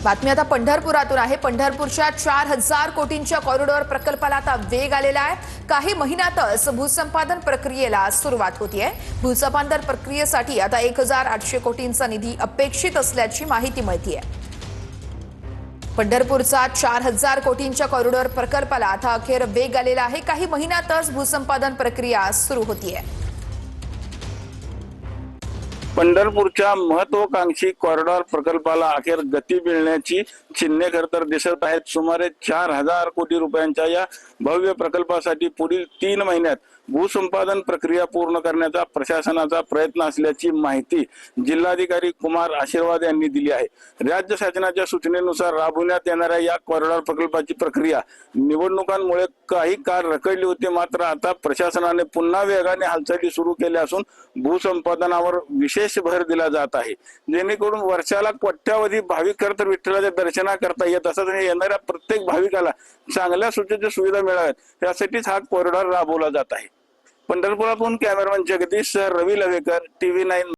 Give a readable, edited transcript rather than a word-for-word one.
बातमी आता पंढरपुरातून आहे। पंढरपूरच्या 4000 कोटींच्या कॉरिडॉर प्रकल्पाला आता वेग आलेला आहे। काही महिन्यातच भूसंपादन प्रक्रियेला सुरुवात होतीये। भूसंपादन प्रक्रियेसाठी आता 1800 कोटींचा निधी अपेक्षित असल्याची माहिती मिळतेय। पंढरपूरचा 4000 कोटींच्या कॉरिडॉर प्रकल्पाला आता अखेर वेग आलेला आहे। काही महिन्यातच भूसंपादन प्रक्रिया सुरू होतीये। पंढरपूरच्या महत्वाकांक्षी कॉरिडॉर प्रकल्पाला अखेर गती मिळण्याची चिन्हे खरं तर दिसत आहेत। सुमारे 4000 कोटी रुपयांच्या या भव्य प्रकल्पासाठी पुढील 3 महिन्यात भूसंपादन प्रक्रिया पूर्ण करण्याचा प्रशासनाचा प्रयत्न असल्याची माहिती जिल्हाधिकारी कुमार आशीर्वाद यांनी दिली आहे। राज्य शासनाच्या सूचनेनुसार राबवण्यात येणाऱ्या या कॉरिडॉर प्रकल्पाची प्रक्रिया निवडणुकांमुळे काही काळ रखडली होती, मात्र आता प्रशासनाने पुन्हा वेगाने हालचाली सुरू केल्या असून भूसंपादनावर विशेष भर दिला जात आहे, जेणेकरून वर्षाला कोट्यावधी भाविक खरं तर विठ्ठलाच्या दर्शनाकरता येत असतात आणि येणाऱ्या प्रत्येक भाविकाला चांगल्या सुविधा सुविधा मिळाव्यात यासाठीच हा कॉरिडॉर राबवला जात आहे। पंढरपुरातून कॅमेरामन जगदीश रवी लवेकर, TV9।